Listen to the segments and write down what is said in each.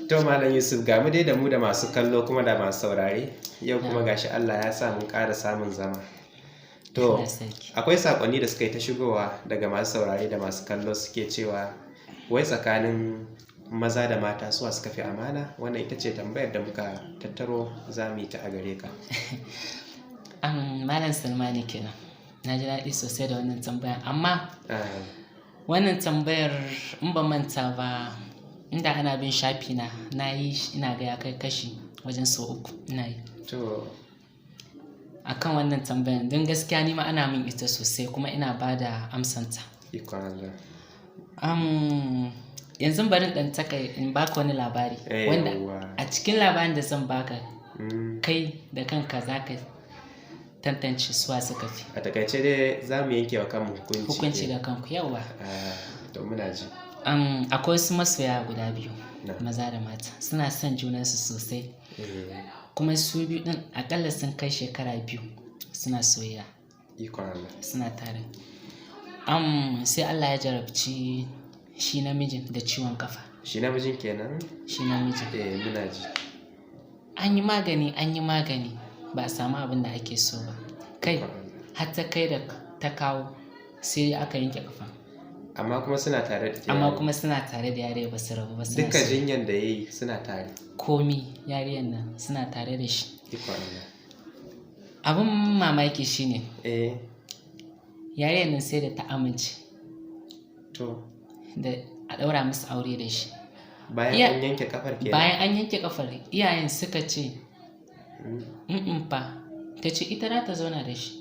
To Malam Yusuf, ga mu dai da mu da masu kallo kuma da masu saurare, yau kuma gashi Allah ya sa mun ƙara samun zama. To akwai saƙonni da suka yi ta shigowa daga masu saurare da masu kallo suke cewa wai tsakanin maza da mata suwa suka fi amana? Wannan ita ce tambayar da muka tattaro za mu yi ta a gare ka. Malam Salmani kenan. Na ji daɗi sosai da wannan tambayar, amma wannan tambayar in ba manta ba, inda ana bin shafi na yi ina ga ya kai kashi wajen sau 3 ina yi. To akan wannan tambayar don gaskiya ni ma ana min ita sosai kuma ina ba da amsanta. Yanzu bari dan in baka wani labari wanda a cikin labarin da zan baka kai da kanka za ka tantance suwa suka fi. A takaice dai za mu yanke wa kanmu hukunci da kanku, yawa. To muna ji. Akwai wasu masoya guda biyu, maza da mata, suna son junansu sosai, kuma su biyu din akalla sun kai shekara 2 suna soyayya, suna tare. Sai Allah ya jarabci shi namijin da ciwon kafa. Shi namijin kenan? Shi namijin. Muna ji. An yi magani ba a samu abin da ake so ba, kai har ta kai da ta kawo sai aka yanke kafa. Amma kuma suna tare da yare ba su rabu ba. Duka jinyan da ya yi suna tare. Komi yariyan nan suna tare da shi. Abin mamaki shine yariyan nan sai da ta amince da a ɗaura musu aure da shi. Bayan an yanke kafar kenan? Bayan an yanke kafar, iyayen suka ce fa ta ce ita za ta zauna da shi,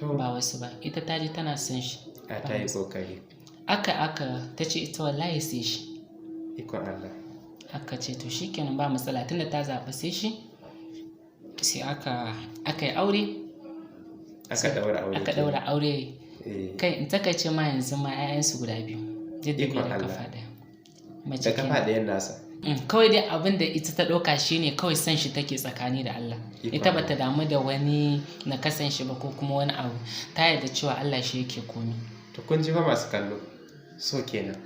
ba wasu ba, ita ta ji tana son shi. Ta yi kokari. Aka ta ce ita wallahi sai shi. Ikon Allah. Aka ce to shikenan ba matsala, tunda ta zaɓa sai shi, sai aka yi aure. Aka ɗaura aure. Kai in takaice ma yanzu ma 'ya'yansu guda 2. Ikon Allah. Da kafa ɗayan nasa. Kawai dai abin da ita ta ɗauka shine kawai son shi take tsakani da Allah. Ita bata damu da wani na kasan shi ba ko kuma wani abu. Ta yarda cewa Allah shi yake komi. To kun ji fa masu kallo, so kenan.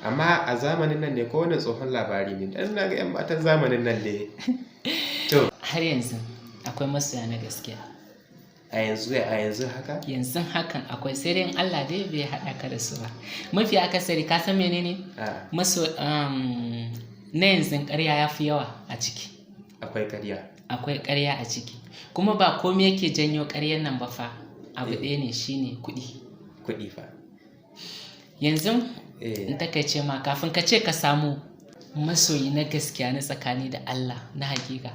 Amma a zamanin nan ne ko wani tsohon labari ne? Dan na ga 'yan matan zamanin nan ne. To har yanzu akwai masoya na gaskiya. A yanzu haka? Yanzu hakan akwai, sai dai Allah dai bai haɗa ka da su ba. Mafi akasari ka san menene? Na yanzu ƙarya ya fi yawa a ciki. Akwai ƙarya. Akwai ƙarya a ciki. Kuma ba komai yake janyo ƙaryar nan ba fa. Abu ɗaya ne, shine kuɗi. Kuɗi fa. Yanzu in takaice ma, kafin ka ce ka samu masoyi na gaskiya na tsakani da Allah na hakika.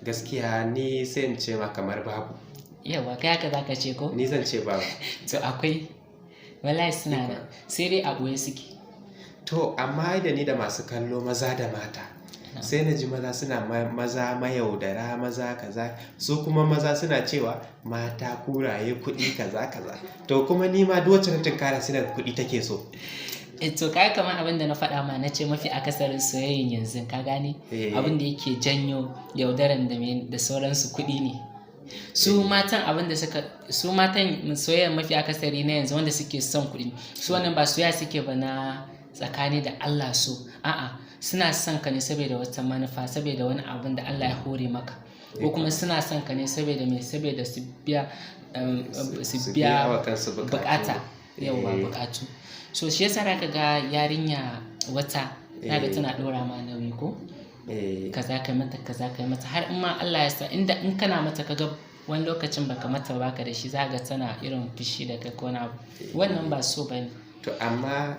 Gaskiya ni sai in ce ma kamar babu. Yawa kai haka za ka ce ko? Ni zan ce babu. To akwai, wallahi suna da, sai dai a ɓoye suke. To amma da ni da masu kallo maza da mata, sai na ji maza suna maza mayaudara, maza kaza, su kuma maza suna cewa mata kuraye, kuɗi kaza. To kuma ni ma duk wacce na tunkara suna kuɗi take so. To kai kamar abin da na faɗa ma, na ce mafi akasarin soyayyen yanzu ka gane abin da yake janyo yaudaran da sauransu kuɗi ne. Su matan soyayyar mafi akasari na yanzu wanda suke son kuɗi, su wannan ba soyayya suke ba na tsakani da Allah so, a'a suna son ka ne saboda wata manufa, saboda wani abin da Allah ya hore maka, ko kuma suna son ka ne saboda su biya bukata, yawa bukatu. So shi yasa ka ga yarinya wata naga tana ɗora ma nauyi ko kaza kai mata har in ma Allah ya sa in kana mata kaga wani lokacin baka mata baka da shi, za ga tana irin fushi da kai ko na abu, wannan ba so bane. To amma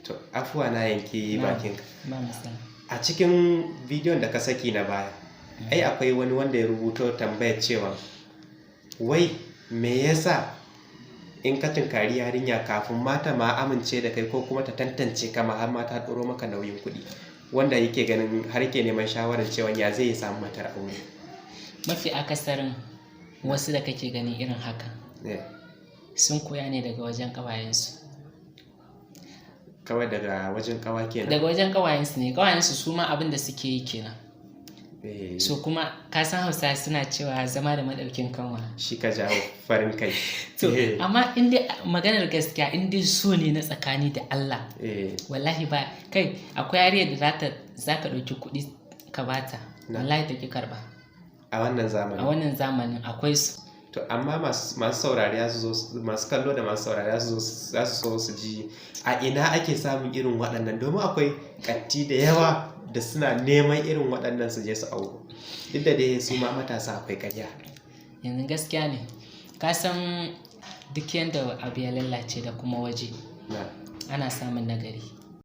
to afuwa na yanki bakinka. A A cikin bidiyon da ka saki na baya, ai akwai wani wanda ya rubuto tambayar cewa wai me yasa in ka tunkari yarinya kafin mata ma amince da kai ko kuma ta tantance ka ma har ma ta ɗoro maka nauyin kuɗi, wanda yake ganin har ke neman shawarar cewa ya zai samu matar aure. Mafi akasarin wasu da kake gani irin haka sun koya ne daga wajen ƙawayensu. Kawai daga wajen ƙawa kenan? Daga wajen ƙawayensu ne, ƙawayensu su ma abin da suke yi kenan. So kuma ka san Hausa suna cewa zama da madaukin kanwa shi ka jawo farin kai. To amma in dai maganar gaskiya, in dai so ne na tsakani da Allah, wallahi ba kai, akwai yariyar da za ka ɗauki kuɗi ka bata wallahi ta ki karɓa. A wannan zamanin akwai su. To amma masu saurari masu kallo da masu saurari za su so su ji a ina ake samun irin waɗannan, domin akwai ƙatti da yawa da suna neman irin waɗannan su je su auro, duk da dai su ma matasa akwai ƙarya. Yanzu gaskiya ne, ka san duk yadda abu ya lallace da kuma waje ana samun nagari.